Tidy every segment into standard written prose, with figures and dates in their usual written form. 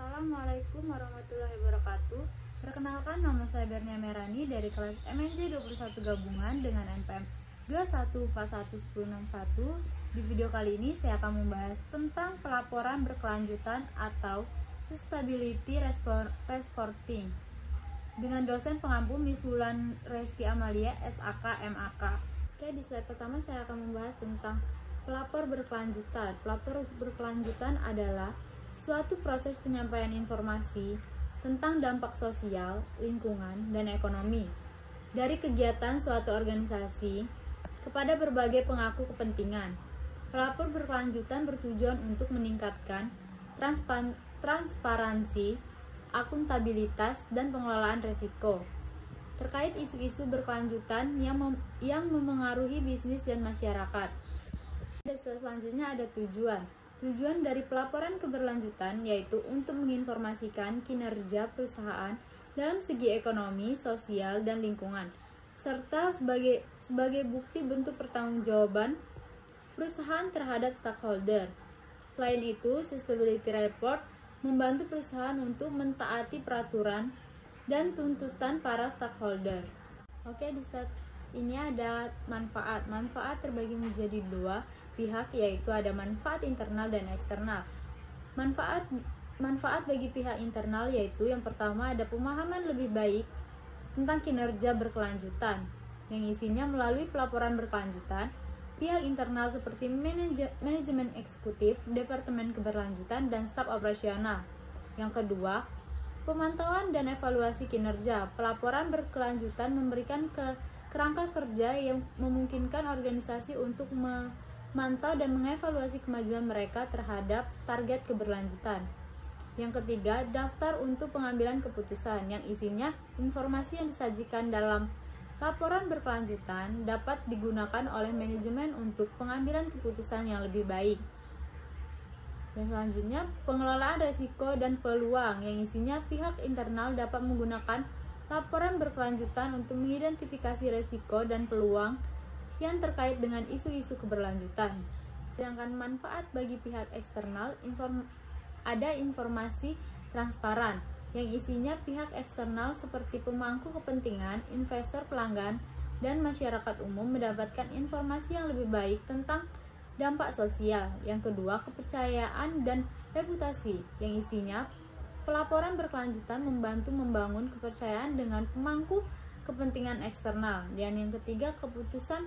Assalamualaikum warahmatullahi wabarakatuh. Perkenalkan, nama saya Bernia Merani dari kelas MNJ 21 Gabungan dengan NPM 21411061. Di video kali ini saya akan membahas tentang pelaporan berkelanjutan atau Sustainability Reporting dengan dosen pengampu Miss Wulan Reski Amalia, SAK, MAK. Oke, di slide pertama saya akan membahas tentang pelapor berkelanjutan. Pelapor berkelanjutan adalah suatu proses penyampaian informasi tentang dampak sosial, lingkungan, dan ekonomi dari kegiatan suatu organisasi kepada berbagai pemangku kepentingan. Pelapor berkelanjutan bertujuan untuk meningkatkan transparansi, akuntabilitas, dan pengelolaan risiko terkait isu-isu berkelanjutan yang memengaruhi bisnis dan masyarakat. Selanjutnya ada tujuan. Tujuan dari pelaporan keberlanjutan yaitu untuk menginformasikan kinerja perusahaan dalam segi ekonomi, sosial, dan lingkungan, serta sebagai bukti bentuk pertanggungjawaban perusahaan terhadap stakeholder. Selain itu, Sustainability Report membantu perusahaan untuk mentaati peraturan dan tuntutan para stakeholder. Oke, di slide ini ada manfaat. Manfaat terbagi menjadi dua pihak, yaitu ada manfaat internal dan eksternal. Manfaat bagi pihak internal yaitu yang pertama ada pemahaman lebih baik tentang kinerja berkelanjutan yang isinya melalui pelaporan berkelanjutan. Pihak internal seperti manajemen eksekutif, departemen keberlanjutan, dan staf operasional. Yang kedua, pemantauan dan evaluasi kinerja. Pelaporan berkelanjutan memberikan kerangka kerja yang memungkinkan organisasi untuk memantau dan mengevaluasi kemajuan mereka terhadap target keberlanjutan. Yang ketiga, daftar untuk pengambilan keputusan yang isinya informasi yang disajikan dalam laporan berkelanjutan dapat digunakan oleh manajemen untuk pengambilan keputusan yang lebih baik. Dan selanjutnya, pengelolaan risiko dan peluang yang isinya pihak internal dapat menggunakan laporan berkelanjutan untuk mengidentifikasi risiko dan peluang yang terkait dengan isu-isu keberlanjutan. Sedangkan manfaat bagi pihak eksternal ada informasi transparan yang isinya pihak eksternal seperti pemangku kepentingan, investor, pelanggan, dan masyarakat umum mendapatkan informasi yang lebih baik tentang dampak sosial. Yang kedua, kepercayaan dan reputasi yang isinya pelaporan berkelanjutan membantu membangun kepercayaan dengan pemangku kepentingan eksternal. Dan yang ketiga, keputusan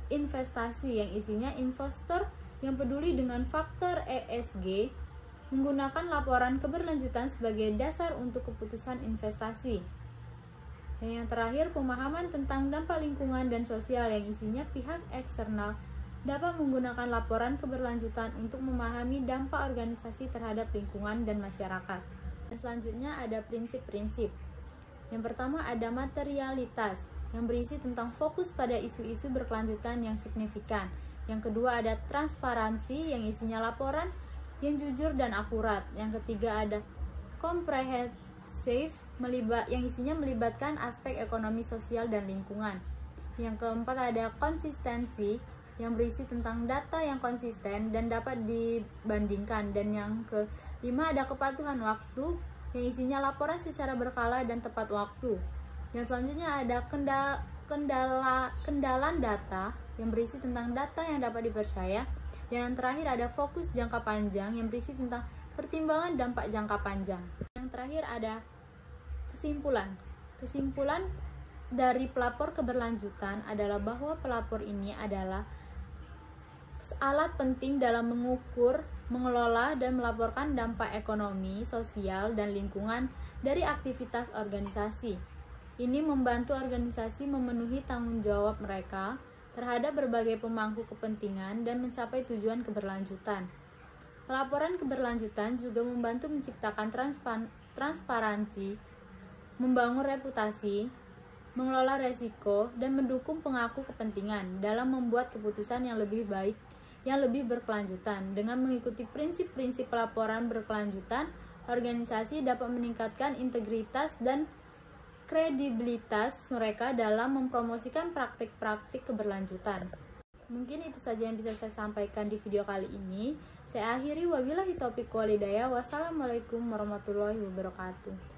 investasi yang isinya investor yang peduli dengan faktor ESG menggunakan laporan keberlanjutan sebagai dasar untuk keputusan investasi. Dan yang terakhir, pemahaman tentang dampak lingkungan dan sosial yang isinya pihak eksternal dapat menggunakan laporan keberlanjutan untuk memahami dampak organisasi terhadap lingkungan dan masyarakat. Dan selanjutnya ada prinsip-prinsip. Yang pertama ada materialitas yang berisi tentang fokus pada isu-isu berkelanjutan yang signifikan. Yang kedua ada transparansi yang isinya laporan yang jujur dan akurat. Yang ketiga ada comprehensive yang isinya melibatkan aspek ekonomi, sosial, dan lingkungan. Yang keempat ada konsistensi yang berisi tentang data yang konsisten dan dapat dibandingkan. Dan yang kelima ada kepatuhan waktu yang isinya laporan secara berkala dan tepat waktu. Yang selanjutnya ada kendalan data yang berisi tentang data yang dapat dipercaya. Dan yang terakhir ada fokus jangka panjang yang berisi tentang pertimbangan dampak jangka panjang. Yang terakhir ada kesimpulan. Kesimpulan dari pelapor keberlanjutan adalah bahwa pelapor ini adalah alat penting dalam mengukur, mengelola, dan melaporkan dampak ekonomi, sosial, dan lingkungan dari aktivitas organisasi. Ini membantu organisasi memenuhi tanggung jawab mereka terhadap berbagai pemangku kepentingan dan mencapai tujuan keberlanjutan. Pelaporan keberlanjutan juga membantu menciptakan transparansi, membangun reputasi, mengelola resiko, dan mendukung pemangku kepentingan dalam membuat keputusan yang lebih baik, yang lebih berkelanjutan. Dengan mengikuti prinsip-prinsip pelaporan berkelanjutan, organisasi dapat meningkatkan integritas dan kredibilitas mereka dalam mempromosikan praktik-praktik keberlanjutan. Mungkin itu saja yang bisa saya sampaikan di video kali ini. Saya akhiri, wabillahi taufiq walhidayah. Wassalamualaikum warahmatullahi wabarakatuh.